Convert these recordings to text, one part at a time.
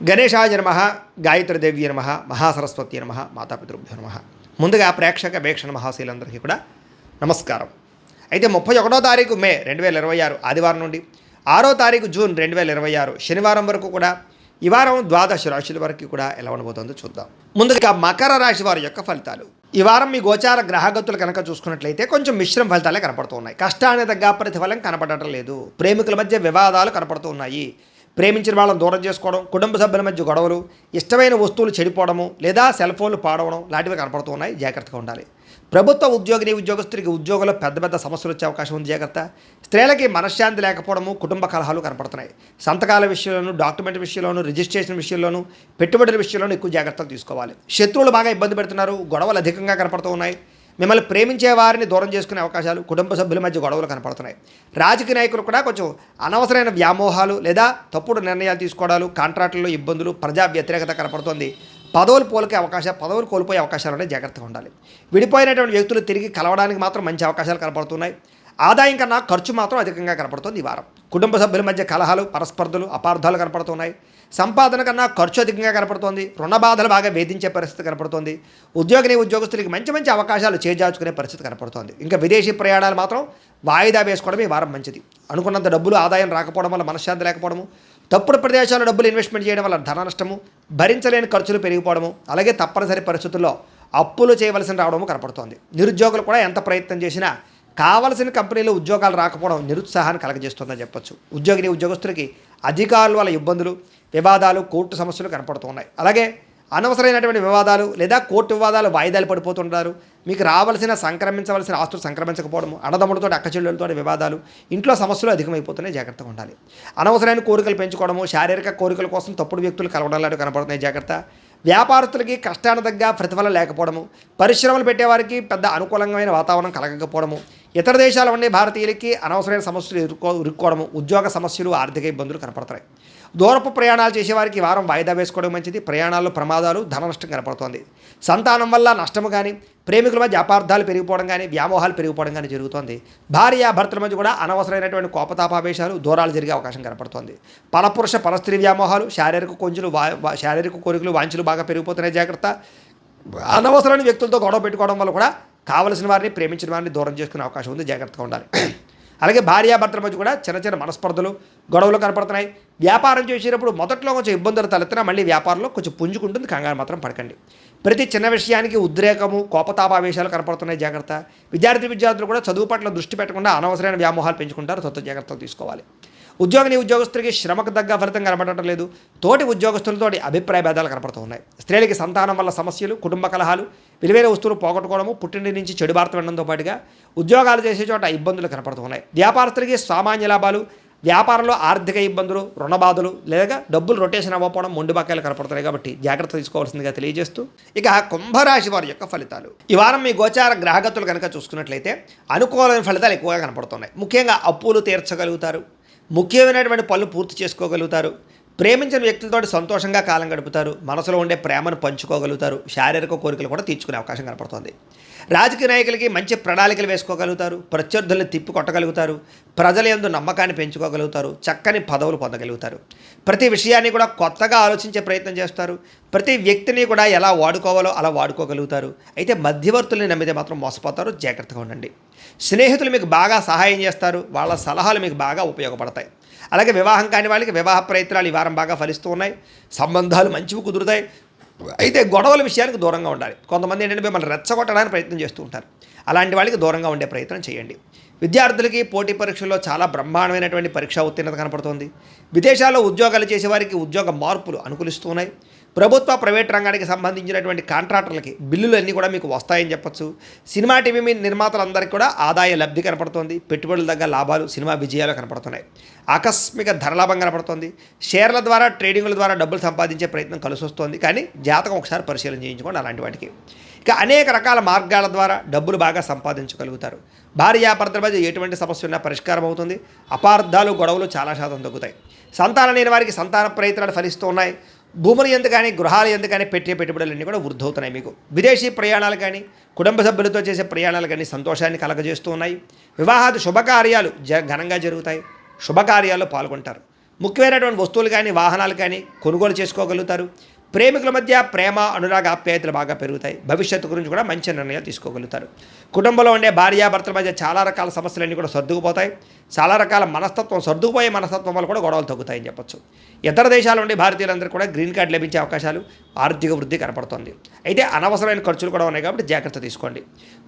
గణేశాయ నమః, గాయత్రీదేవి నమః, మహాసరస్వతి నమః, మాతాపితృభ్యో నమః. ముందుగా ప్రేక్షక వీక్షణ మహాశీలందరికీ కూడా నమస్కారం. అయితే 31వ తారీఖు మే 2026 ఆదివారం నుండి 6వ తారీఖు జూన్ 2026 శనివారం వరకు కూడా ఈ వారం ద్వాదశ రాశుల వరకు కూడా ఎలా ఉండబోతుందో చూద్దాం. ముందుగా మకర రాశి వారి యొక్క ఫలితాలు. ఈ వారం మీ గోచార గ్రహగతులు కనుక చూసుకున్నట్లయితే కొంచెం మిశ్రమ ఫలితాలే కనపడుతూ ఉన్నాయి. కష్టానికి తగ్గ ప్రతిఫలం కనపడటం లేదు. ప్రేమికుల మధ్య వివాదాలు కనపడుతూ ఉన్నాయి. ప్రేమించిన వాళ్ళని దూరం చేసుకోవడం, కుటుంబ సభ్యుల మధ్య గొడవలు, ఇష్టమైన వస్తువులు చెడిపోవడము లేదా సెల్ ఫోన్లు పాడవడం లాంటివి కనపడుతూ ఉన్నాయి. జాగ్రత్తగా ఉండాలి. ప్రభుత్వ ఉద్యోగస్తులకి ఉద్యోగంలో పెద్ద పెద్ద సమస్యలు వచ్చే అవకాశం ఉంది. జాగ్రత్త. స్త్రీలకి మనశ్శాంతి లేకపోవడము, కుటుంబ కలహాలు కనపడుతున్నాయి. సంతకాల విషయంలోనూ, డాక్యుమెంట్ విషయంలోనూ, రిజిస్ట్రేషన్ విషయంలోనూ, పెట్టుబడుల విషయంలోనూ ఎక్కువ జాగ్రత్తలు తీసుకోవాలి. శత్రువులు బాగా ఇబ్బంది పెడుతున్నారు. గొడవలు అధికంగా కనపడుతూ ఉన్నాయి. మిమ్మల్ని ప్రేమించే వారిని దూరం చేసుకునే అవకాశాలు, కుటుంబ సభ్యుల మధ్య గొడవలు కనపడుతున్నాయి. రాజకీయ నాయకులు కూడా కొంచెం అనవసరమైన వ్యామోహాలు లేదా తప్పుడు నిర్ణయాలు తీసుకోవడాలు, కాంట్రాక్టుల్లో ఇబ్బందులు, ప్రజా వ్యతిరేకత కనపడుతుంది. పదవులు కోల్పోయే అవకాశాలు ఉన్నాయి. జాగ్రత్తగా ఉండాలి. విడిపోయినటువంటి వ్యక్తులు తిరిగి కలవడానికి మాత్రం మంచి అవకాశాలు కనపడుతున్నాయి. ఆదాయం కన్నా ఖర్చు మాత్రం అధికంగా కనపడుతుంది ఈ వారం. కుటుంబ సభ్యుల మధ్య కలహాలు, పరస్పర్ధలు, అపార్థాలు కనపడుతున్నాయి. సంపాదన కన్నా ఖర్చు అధికంగా కనపడుతోంది. రుణ బాధలు బాగా వేధించే పరిస్థితి కనపడుతోంది. ఉద్యోగస్తులకి మంచి అవకాశాలు చేజార్చుకునే పరిస్థితి కనపడుతోంది. ఇంకా విదేశీ ప్రయాణాలు మాత్రం వాయిదా వేసుకోవడం ఈ వారం మంచిది. అనుకున్నంత డబ్బులు ఆదాయం రాకపోవడం వల్ల మనశ్శాంతి లేకపోవడము, తప్పుడు ప్రదేశాల్లో డబ్బులు ఇన్వెస్ట్మెంట్ చేయడం వల్ల ధన నష్టము, భరించలేని ఖర్చులు పెరిగిపోవడము, అలాగే తప్పనిసరి పరిస్థితుల్లో అప్పులు చేయవలసి రావడము కనపడుతోంది. నిరుద్యోగులు కూడా ఎంత ప్రయత్నం చేసినా కావలసిన కంపెనీలో ఉద్యోగాలు రాకపోవడం నిరుత్సాహాన్ని కలగజేస్తుందని చెప్పొచ్చు. ఉద్యోగస్తులకి అధికారుల వల్ల ఇబ్బందులు, వివాదాలు, కోర్టు సమస్యలు కనపడుతున్నాయి. అలాగే అనవసరమైనటువంటి వివాదాలు లేదా కోర్టు వివాదాలు వాయిదాలు పడిపోతుంటారు. మీకు సంక్రమించవలసిన ఆస్తులు సంక్రమించకపోవడము, అన్నదమ్ములతో అక్కచెల్లెలతో వివాదాలు, ఇంట్లో సమస్యలు అధికమైపోతున్నాయి. జాగ్రత్తగా ఉండాలి. అనవసరమైన కోరికలు పెంచుకోవడము, శారీరక కోరికల కోసం తప్పుడు వ్యక్తులు కలవడాలు కనపడుతున్నాయి. జాగ్రత్త. వ్యాపారస్తులకి కష్టానికి తగ్గ ప్రతిఫలం లేకపోవడము, పరిశ్రమలు పెట్టేవారికి పెద్ద అనుకూలమైన వాతావరణం కలగకపోవడము, ఇతర దేశాల ఉండే భారతీయులకి అనవసరమైన సమస్యలు ఇరుక్కోవడము, ఉద్యోగ సమస్యలు, ఆర్థిక ఇబ్బందులు కనపడతాయి. దూరపు ప్రయాణాలు చేసేవారికి వారం వాయిదా వేసుకోవడం మంచిది. ప్రయాణాల్లో ప్రమాదాలు, ధన నష్టం కనపడుతోంది. సంతానం వల్ల నష్టము కానీ, ప్రేమికుల మధ్య అపార్థాలు పెరిగిపోవడం కానీ, వ్యామోహాలు పెరిగిపోవడం కానీ జరుగుతోంది. భార్యాభర్తల మధ్య కూడా అనవసరమైనటువంటి కోపతాపావేశాలు, దూరాలు జరిగే అవకాశం కనపడుతోంది. పరపురుష పరస్త్రీ వ్యామోహాలు, శారీరక కోరికలు, వాంఛలు బాగా పెరిగిపోతున్నాయి. జాగ్రత్త. అనవసరమైన వ్యక్తులతో గొడవ పెట్టుకోవడం వల్ల కూడా కావలసిన వారిని, ప్రేమించిన వారిని దూరం చేసుకునే అవకాశం ఉంది. జాగ్రత్తగా ఉండాలి. అలాగే భార్యాభర్తల మధ్య కూడా చిన్న మనస్పర్ధలు, గొడవలు కనపడుతున్నాయి. వ్యాపారం చేసేటప్పుడు మొదట్లో కొంచెం ఇబ్బందులు తలెత్తినా మళ్ళీ వ్యాపారంలో కొంచెం పుంజుకుంటుంది. కంగారు మాత్రం పడకండి. ప్రతి చిన్న విషయానికి ఉద్రేకము, కోపతాపావేశాలు కనపడుతున్నాయి. జాగ్రత్త. విద్యార్థులు కూడా చదువు పట్ల దృష్టి పెట్టకుండా అనవసరమైన వ్యామోహాలు పెంచుకుంటారు. జాగ్రత్తలు తీసుకోవాలి. ఉద్యోగస్తులకి శ్రమకు తగ్గ ఫలితం కనపడటం లేదు. తోటి ఉద్యోగస్తులతోటి అభిప్రాయ భేదాలు కనపడుతూ ఉన్నాయి. స్త్రీలకి సంతానం వల్ల సమస్యలు, కుటుంబ కలహాలు, విలువైన వస్తువులు పోగొట్టుకోవడము, పుట్టింటి నుంచి చెడు వార్త వినడంతో పాటుగా ఉద్యోగాలు చేసే చోట ఇబ్బందులు కనపడుతూ ఉన్నాయి. వ్యాపారస్తులకి సామాన్య లాభాలు, వ్యాపారంలో ఆర్థిక ఇబ్బందులు, రుణబాధలు లేదా డబ్బులు రొటేషన్ అవ్వకపోవడం, మొండి బకాయిలు కనపడుతున్నాయి. కాబట్టి జాగ్రత్త తీసుకోవాల్సిందిగా తెలియజేస్తూ ఇక కుంభరాశి వారి యొక్క ఫలితాలు. ఈ వారం మీ గోచార గ్రహగతులు కనుక చూసుకున్నట్లయితే అనుకూలమైన ఫలితాలు ఎక్కువగా కనపడుతున్నాయి. ముఖ్యంగా అప్పులు తీర్చగలుగుతారు. ముఖ్యమైనటువంటి పనులు పూర్తి చేసుకోగలుగుతారు. ప్రేమించిన వ్యక్తులతో సంతోషంగా కాలం గడుపుతారు. మనసులో ఉండే ప్రేమను పంచుకోగలుగుతారు. శారీరక కోరికలు కూడా తీర్చుకునే అవకాశం కనపడుతుంది. రాజకీయ నాయకులకి మంచి ప్రణాళికలు వేసుకోగలుగుతారు. ప్రత్యర్థులను తిప్పి కొట్టగలుగుతారు. ప్రజల యందు నమ్మకాన్ని పెంచుకోగలుగుతారు. చక్కని పదవులు పొందగలుగుతారు. ప్రతి విషయాన్ని కూడా కొత్తగా ఆలోచించే ప్రయత్నం చేస్తారు. ప్రతి వ్యక్తిని కూడా ఎలా వాడుకోవాలో అలా వాడుకోగలుగుతారు. అయితే మధ్యవర్తుల్ని నమ్మితే మాత్రం మోసపోతారు. జాగ్రత్తగా ఉండండి. స్నేహితులు మీకు బాగా సహాయం చేస్తారు. వాళ్ళ సలహాలు మీకు బాగా ఉపయోగపడతాయి. అలాగే వివాహం కాని వాళ్ళకి వివాహ ప్రయత్నాలు ఈ వారం బాగా ఫలిస్తూ ఉన్నాయి. సంబంధాలు మంచివి కుదురుతాయి. అయితే గొడవల విషయానికి దూరంగా ఉండాలి. కొంతమంది ఏంటంటే మిమ్మల్ని రెచ్చగొట్టడానికి ప్రయత్నం చేస్తూ ఉంటారు. అలాంటి వాళ్ళకి దూరంగా ఉండే ప్రయత్నం చేయండి. విద్యార్థులకి పోటీ పరీక్షల్లో చాలా బ్రహ్మాండమైనటువంటి పరీక్షా ఉత్తీర్ణత కనపడుతోంది. విదేశాల్లో ఉద్యోగాలు చేసేవారికి ఉద్యోగ మార్పులు అనుకూలిస్తూ ఉన్నాయి. ప్రభుత్వ, ప్రైవేట్ రంగానికి సంబంధించినటువంటి కాంట్రాక్టర్లకి బిల్లులు అన్నీ కూడా మీకు వస్తాయని చెప్పొచ్చు. సినిమా, టీవీ నిర్మాతలందరికీ కూడా ఆదాయ లబ్ధి కనపడుతోంది. పెట్టుబడుల దగ్గర లాభాలు, సినిమా విజయాలు కనపడుతున్నాయి. ఆకస్మిక ధరలాభం కనపడుతోంది. షేర్ల ద్వారా, ట్రేడింగ్ల ద్వారా డబ్బులు సంపాదించే ప్రయత్నం కలిసి వస్తుంది. కానీ జాతకం ఒకసారి పరిశీలన చేయించుకోండి అలాంటి వాటికి. ఇక అనేక రకాల మార్గాల ద్వారా డబ్బులు బాగా సంపాదించగలుగుతారు. భార్యాభర్తల మధ్య ఎటువంటి సమస్య ఉన్నా పరిష్కారం అవుతుంది. అపార్థాలు, గొడవలు చాలా శాతం తగ్గుతాయి. సంతానం లేని వారికి సంతాన ప్రయత్నాలు ఫలిస్తూ ఉన్నాయి. భూములు ఎందు కానీ, గృహాలు ఎందు కానీ పెట్టే పెట్టుబడులన్నీ కూడా వృద్ధి అవుతున్నాయి. మీకు విదేశీ ప్రయాణాలు కానీ, కుటుంబ సభ్యులతో చేసే ప్రయాణాలు కానీ సంతోషాన్ని కలగజేస్తూ ఉన్నాయి. వివాహాది శుభకార్యాలు ఘనంగా జరుగుతాయి. శుభకార్యాల్లో పాల్గొంటారు. ముఖ్యమైనటువంటి వస్తువులు కానీ వాహనాలు కానీ కొనుగోలు చేసుకోగలుగుతారు. ప్రేమికుల మధ్య ప్రేమ అనురాగ ఆప్యాయతలు బాగా పెరుగుతాయి. భవిష్యత్తు గురించి కూడా మంచి నిర్ణయాలు తీసుకోగలుగుతారు. కుటుంబంలో ఉండే భార్యాభర్తల మధ్య చాలా రకాల సమస్యలన్నీ కూడా సర్దుకుపోతాయి. చాలా రకాల సర్దుకుపోయే మనస్తత్వం వల్ల కూడా గొడవలు తగ్గుతాయని చెప్పొచ్చు. ఇతర దేశాల నుండి భారతీయులందరూ కూడా గ్రీన్ కార్డు లభించే అవకాశాలు, ఆర్థిక వృద్ధి కనపడుతుంది. అయితే అనవసరమైన ఖర్చులు కూడా ఉన్నాయి కాబట్టి జాగ్రత్త తీసుకోండి.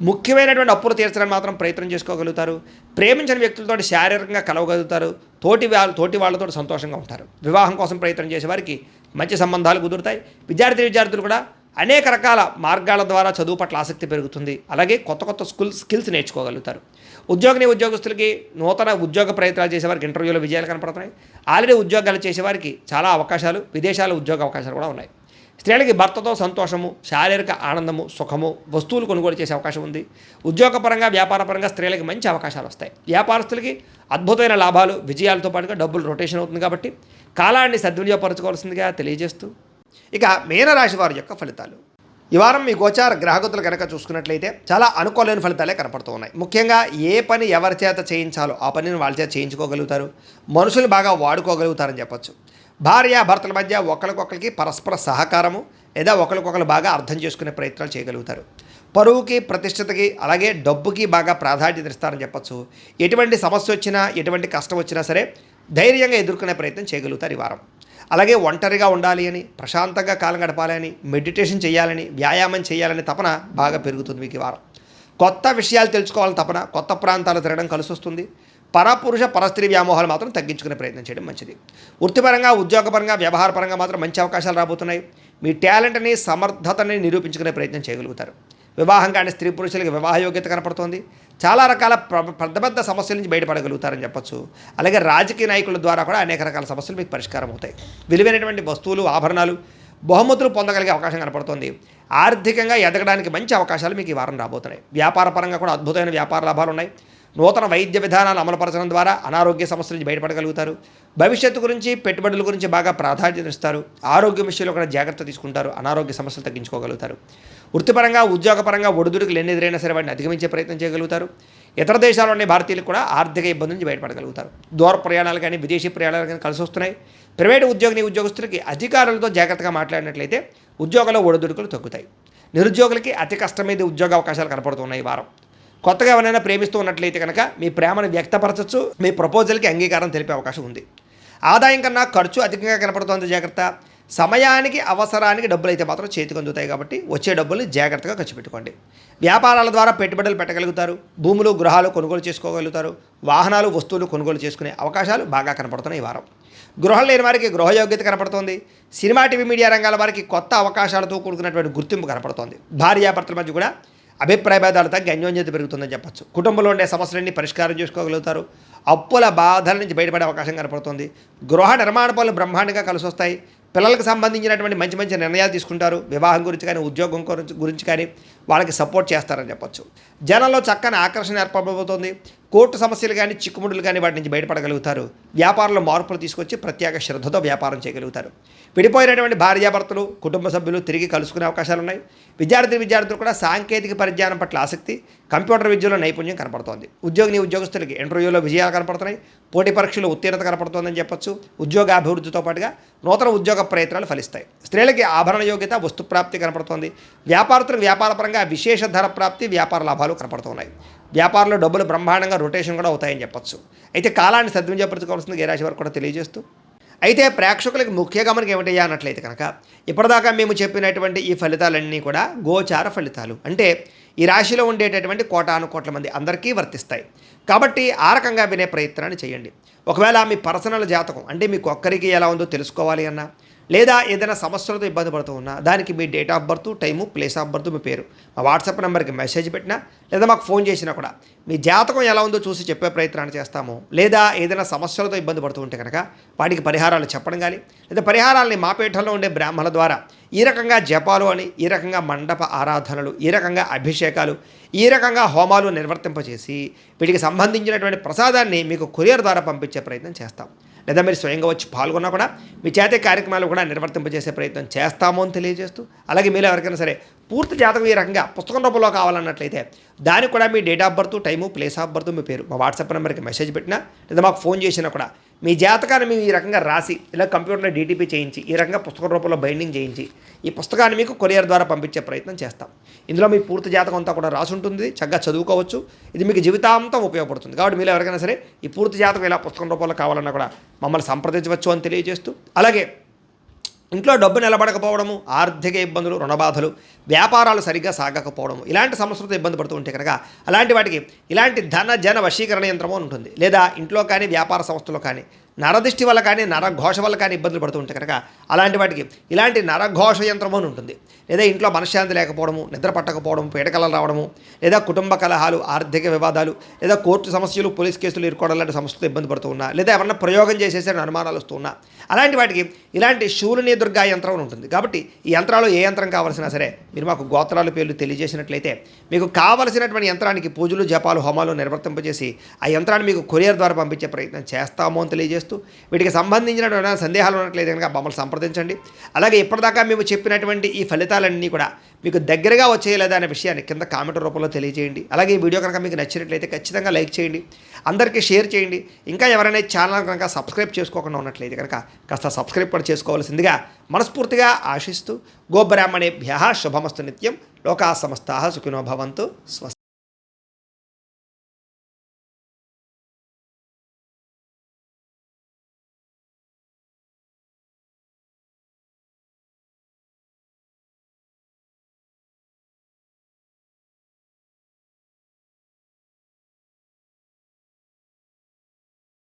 ముఖ్యమైనటువంటి అప్పులు తీర్చడానికి మాత్రం ప్రయత్నం చేసుకోగలుగుతారు. ప్రేమించిన వ్యక్తులతో శారీరకంగా కలవగలుగుతారు. తోటి వాళ్ళతో సంతోషంగా ఉంటారు. వివాహం కోసం ప్రయత్నం చేసే వారికి మంచి సంబంధాలు కుదురుతాయి. విద్యార్థులు కూడా అనేక రకాల మార్గాల ద్వారా చదువు పట్ల ఆసక్తి పెరుగుతుంది. అలాగే కొత్త స్కిల్స్ నేర్చుకోగలుగుతారు. ఉద్యోగస్తులకి నూతన ఉద్యోగ ప్రయత్నాలు చేసేవారికి ఇంటర్వ్యూలో విజయాలు కనపడుతున్నాయి. ఆల్రెడీ ఉద్యోగాలు చేసేవారికి చాలా అవకాశాలు, విదేశాల ఉద్యోగ అవకాశాలు కూడా ఉన్నాయి. స్త్రీలకి భర్తతో సంతోషము, శారీరక ఆనందము, సుఖము, వస్తువులు కొనుగోలు చేసే అవకాశం ఉంది. ఉద్యోగపరంగా వ్యాపారపరంగా స్త్రీలకి మంచి అవకాశాలు వస్తాయి. వ్యాపారస్తులకి అద్భుతమైన లాభాలు, విజయాలతో పాటుగా డబ్బులు రొటేషన్ అవుతుంది కాబట్టి కాలాన్ని సద్వినియోగపరచుకోవాల్సిందిగా తెలియజేస్తూ ఇక మీనరాశి వారి యొక్క ఫలితాలు. ఈ వారం మీ గోచార గ్రహగతులు కనుక చూసుకున్నట్లయితే చాలా అనుకూలమైన ఫలితాలే కనపడుతూ ఉన్నాయి. ముఖ్యంగా ఏ పని ఎవరి చేత చేయించాలో ఆ పనిని వాళ్ళ చేత చేయించుకోగలుగుతారు. మనుషులు బాగా వాడుకోగలుగుతారని చెప్పొచ్చు. భార్యాభర్తల మధ్య ఒకరికొకరికి పరస్పర సహకారము లేదా ఒకరికొకరు బాగా అర్థం చేసుకునే ప్రయత్నాలు చేయగలుగుతారు. పరువుకి, ప్రతిష్టతకి, అలాగే డబ్బుకి బాగా ప్రాధాన్యత ఇస్తారని చెప్పొచ్చు. ఎటువంటి సమస్య వచ్చినా, ఎటువంటి కష్టం వచ్చినా సరే ధైర్యంగా ఎదుర్కొనే ప్రయత్నం చేయగలుగుతారు ఈ వారం. అలాగే ఒంటరిగా ఉండాలి అని, ప్రశాంతంగా కాలం గడపాలని, మెడిటేషన్ చేయాలని, వ్యాయామం చేయాలని తపన బాగా పెరుగుతుంది మీకు ఈ వారం. కొత్త విషయాలు తెలుసుకోవాలని తపన, కొత్త ప్రాంతాలు తిరగడం కలిసి వస్తుంది. పరపురుష పరస్త్రీ వ్యామోహాలు మాత్రం తగ్గించుకునే ప్రయత్నం చేయడం మంచిది. వృత్తిపరంగా, ఉద్యోగపరంగా, వ్యవహారపరంగా మాత్రం మంచి అవకాశాలు రాబోతున్నాయి. మీ టాలెంట్ని, సమర్థతని నిరూపించుకునే ప్రయత్నం చేయగలుగుతారు. వివాహం కాని స్త్రీ పురుషులకి వివాహ యోగ్యత కనపడుతోంది. చాలా రకాల పెద్ద సమస్యల నుంచి బయటపడగలుగుతారని చెప్పొచ్చు. అలాగే రాజకీయ నాయకుల ద్వారా కూడా అనేక రకాల సమస్యలు మీకు పరిష్కారం అవుతాయి. విలువైనటువంటి వస్తువులు, ఆభరణాలు, బహుమతులు పొందగలిగే అవకాశం కనపడుతుంది. ఆర్థికంగా ఎదగడానికి మంచి అవకాశాలు మీకు ఈ వారం రాబోతున్నాయి. వ్యాపార పరంగా కూడా అద్భుతమైన వ్యాపార లాభాలు ఉన్నాయి. నూతన వైద్య విధానాలు అమలుపరచడం ద్వారా అనారోగ్య సమస్యల నుంచి బయటపడగలుగుతారు. భవిష్యత్తు గురించి, పెట్టుబడుల గురించి బాగా ప్రాధాన్యత ఇస్తారు. ఆరోగ్య విషయంలో కూడా జాగ్రత్త తీసుకుంటారు. అనారోగ్య సమస్యలు తగ్గించుకోగలుగుతారు. వృత్తిపరంగా, ఉద్యోగపరంగా ఒడిదుడుకులు ఎన్నిదిరైనా సరే వాటిని అధిగమించే ప్రయత్నం చేయగలుగుతారు. ఇతర దేశాల్లోని భారతీయులకు కూడా ఆర్థిక ఇబ్బంది నుంచి బయటపడగలుగుతారు. దూర ప్రయాణాలు కానీ, విదేశీ ప్రయాణాలు కానీ కలిసి వస్తున్నాయి. ప్రైవేటు ఉద్యోగస్తులకి అధికారులతో జాగ్రత్తగా మాట్లాడినట్లయితే ఉద్యోగంలో ఒడిదుడుకులు తగ్గుతాయి. నిరుద్యోగులకి అతి కష్టమైన ఉద్యోగ అవకాశాలు కనపడుతున్నాయి ఈ వారం. కొత్తగా ఎవరైనా ప్రేమిస్తూ ఉన్నట్లయితే కనుక మీ ప్రేమను వ్యక్తపరచచ్చు. మీ ప్రపోజల్కి అంగీకారం తెలిపే అవకాశం ఉంది. ఆదాయం కన్నా ఖర్చు అధికంగా కనపడుతోంది, జాగ్రత్త. సమయానికి, అవసరానికి డబ్బులు అయితే మాత్రం చేతికి అందుతాయి కాబట్టి వచ్చే డబ్బుల్ని జాగ్రత్తగా ఖర్చు పెట్టుకోండి. వ్యాపారాల ద్వారా పెట్టుబడులు పెట్టగలుగుతారు. భూములు, గృహాలు కొనుగోలు చేసుకోగలుగుతారు. వాహనాలు, వస్తువులు కొనుగోలు చేసుకునే అవకాశాలు బాగా కనపడుతున్నాయి ఈ వారం. గృహం లేని వారికి గృహయోగ్యత కనపడుతోంది. సినిమా, టీవీ, మీడియా రంగాల వారికి కొత్త అవకాశాలతో కూడుకున్నటువంటి గుర్తింపు కనపడుతోంది. భార్యాభర్తల మధ్య కూడా అభిప్రాయ భేదాలు తగ్గి అన్యోన్యత పెరుగుతుందని చెప్పచ్చు. కుటుంబంలో ఉండే సమస్యలన్నీ పరిష్కారం చేసుకోగలుగుతారు. అప్పుల బాధల నుంచి బయటపడే అవకాశం కనపడుతుంది. గృహ నిర్మాణ పనులు బ్రహ్మాండంగా కలిసి వస్తాయి. పిల్లలకు సంబంధించినటువంటి మంచి నిర్ణయాలు తీసుకుంటారు. వివాహం గురించి కానీ, ఉద్యోగం గురించి కానీ వాళ్ళకి సపోర్ట్ చేస్తారని చెప్పొచ్చు. జనంలో చక్కని ఆకర్షణ ఏర్పడబోతోంది. కోర్టు సమస్యలు కానీ, చిక్కుముడులు కానీ వాటి నుంచి బయటపడగలుగుతారు. వ్యాపారంలో మార్పులు తీసుకొచ్చి ప్రత్యేక శ్రద్ధతో వ్యాపారం చేయగలుగుతారు. విడిపోయినటువంటి భార్యాభర్తలు, కుటుంబ సభ్యులు తిరిగి కలుసుకునే అవకాశాలు ఉన్నాయి. విద్యార్థులు కూడా సాంకేతిక పరిజ్ఞానం పట్ల ఆసక్తి, కంప్యూటర్ విద్యలో నైపుణ్యం కనపడుతోంది. ఉద్యోగస్తులకి ఇంటర్వ్యూలో విజయాలు కనపడుతున్నాయి. పోటీ పరీక్షలో ఉత్తీర్ణత కనపడుతోందని చెప్పొచ్చు. ఉద్యోగాభివృద్ధితో పాటుగా నూతన ఉద్యోగ ప్రయత్నాలు ఫలిస్తాయి. స్త్రీలకి ఆభరణ యోగ్యత, వస్తుప్రాప్తి కనపడుతోంది. వ్యాపారస్తులకు వ్యాపారపరంగా విశేష ధర ప్రాప్తి, వ్యాపార లాభాలు కనపడుతున్నాయి. వ్యాపారంలో డబ్బులు బ్రహ్మాండంగా రొటేషన్ కూడా అవుతాయని చెప్పొచ్చు. అయితే కాలాన్ని సద్వినియోగపరచుకోవాల్సింది ఏ రాశి వారు కూడా తెలియజేస్తూ, అయితే ప్రేక్షకులకు ముఖ్య గమనిక ఏమిటయ్యా అన్నట్లయితే కనుక ఇప్పటిదాకా మేము చెప్పినటువంటి ఈ ఫలితాలన్నీ కూడా గోచార ఫలితాలు. అంటే ఈ రాశిలో ఉండేటటువంటి కోటాను కోట్ల మంది అందరికీ వర్తిస్తాయి. కాబట్టి ఆ రకంగా వినే ప్రయత్నాన్ని చేయండి. ఒకవేళ మీ పర్సనల్ జాతకం అంటే మీకు ఒక్కరికి ఎలా ఉందో తెలుసుకోవాలి అన్నా, లేదా ఏదైనా సమస్యలతో ఇబ్బంది పడుతూ ఉన్నా దానికి మీ date of birth, time, place of birth, మీ పేరు మా వాట్సాప్ నెంబర్కి మెసేజ్ పెట్టినా లేదా మాకు ఫోన్ చేసినా కూడా మీ జాతకం ఎలా ఉందో చూసి చెప్పే ప్రయత్నాన్ని చేస్తాము. లేదా ఏదైనా సమస్యలతో ఇబ్బంది పడుతూ ఉంటే కనుక వాటికి పరిహారాలు చెప్పడం కానీ, లేదా పరిహారాలని మా పీఠంలో ఉండే బ్రాహ్మణుల ద్వారా ఈ రకంగా జపాలు అని, ఈ రకంగా మండప ఆరాధనలు, ఈ రకంగా అభిషేకాలు, ఈ రకంగా హోమాలు నిర్వర్తింపచేసి వీటికి సంబంధించినటువంటి ప్రసాదాన్ని మీకు కొరియర్ ద్వారా పంపించే ప్రయత్నం చేస్తాం. లేదా మీరు స్వయంగా వచ్చి పాల్గొన్నా కూడా మీ చేతే కార్యక్రమాలు కూడా నిర్వర్తింపజేసే ప్రయత్నం చేస్తాము అని తెలియజేస్తూ, అలాగే మీరు ఎవరికైనా సరే పూర్తి జాతకం ఈ రకంగా పుస్తకం రూపంలో కావాలన్నట్లయితే దానికి కూడా మీ date of birth, time, place of birth, మీ పేరు మా వాట్సాప్ నెంబర్కి మెసేజ్ పెట్టినా లేదా మాకు ఫోన్ చేసినా కూడా మీ జాతకాన్ని మేము ఈ రకంగా రాసి ఇలా కంప్యూటర్లో డీటీపీ చేయించి ఈ రకంగా పుస్తక రూపంలో బైండింగ్ చేయించి ఈ పుస్తకాన్ని మీకు కొరియర్ ద్వారా పంపించే ప్రయత్నం చేస్తాం. ఇందులో మీ పూర్తి జాతకం అంతా కూడా రాసి ఉంటుంది, చక్కగా చదువుకోవచ్చు. ఇది మీకు జీవితాంతం ఉపయోగపడుతుంది. కాబట్టి మీరు ఎవరికైనా సరే ఈ పూర్తి జాతకం ఇలా పుస్తకం రూపంలో కావాలన్నా కూడా మమ్మల్ని సంప్రదించవచ్చు అని తెలియజేస్తూ, అలాగే ఇంట్లో డబ్బు నిలబడకపోవడము, ఆర్థిక ఇబ్బందులు, రుణబాధలు, వ్యాపారాలు సరిగ్గా సాగకపోవడము, ఇలాంటి సమస్యలతో ఇబ్బంది పడుతూ ఉంటే కనుక అలాంటి వాటికి ఇలాంటి ధన జన వశీకరణ యంత్రము అని ఉంటుంది. లేదా ఇంట్లో కానీ వ్యాపార సంస్థలో కానీ నరదృష్టి వల్ల కానీ నరఘోష వల్ల కానీ ఇబ్బందులు పడుతూ ఉంటే కనుక అలాంటి వాటికి ఇలాంటి నరఘోష యంత్రము అని ఉంటుంది. లేదా ఇంట్లో మనశ్శాంతి లేకపోవడము, నిద్ర పట్టకపోవడం, పీడకలలు రావడము, లేదా కుటుంబ కలహాలు, ఆర్థిక వివాదాలు, లేదా కోర్టు సమస్యలు, పోలీస్ కేసులు ఇరుకోవడం లాంటి సమస్యలతో ఇబ్బంది పడుతూ ఉన్నా, లేదా ఎవరన్నా ప్రయోగం చేసేసే అనుమానాలు వస్తూ ఉన్నా, అలాంటి వాటికి ఇలాంటి శూలిని దుర్గా యంత్రం అని ఉంటుంది. కాబట్టి ఈ యంత్రాలు ఏ యంత్రం కావాల్సినా సరే మీరు మాకు గోత్రాల పేర్లు తెలియజేసినట్లయితే మీకు కావలసినటువంటి యంత్రానికి పూజలు, జపాలు, హోమాలు నిర్వర్తింపజేసి ఆ యంత్రాన్ని మీకు కొరియర్ ద్వారా పంపించే ప్రయత్నం చేస్తాము అని తెలియజేస్తూ, వీటికి సంబంధించిన సందేహాలు ఉన్నట్లయితే కనుక మమ్మల్ని సంప్రదించండి. అలాగే ఇప్పటిదాకా మేము చెప్పినటువంటి ఈ ఫలితాలన్నీ కూడా మీకు దగ్గరగా వచ్చేయలేదా అనే విషయాన్ని కింద కామెంట్ రూపంలో తెలియజేయండి. అలాగే ఈ వీడియో కనుక మీకు నచ్చినట్లయితే ఖచ్చితంగా లైక్ చేయండి, అందరికీ షేర్ చేయండి. ఇంకా ఎవరైనా ఛానల్ కనుక సబ్స్క్రైబ్ చేసుకోకుండా ఉన్నట్లయితే కనుక కాస్త సబ్స్క్రైబ్ కూడా చేసుకోవాల్సిందిగా మనస్ఫూర్తిగా ఆశిస్తూ, గోబ్రాహ్మణేభ్యః శుభమస్తు నిత్యం, లోకా సమస్తాః సుఖినో భవంతు, స్వస్తి.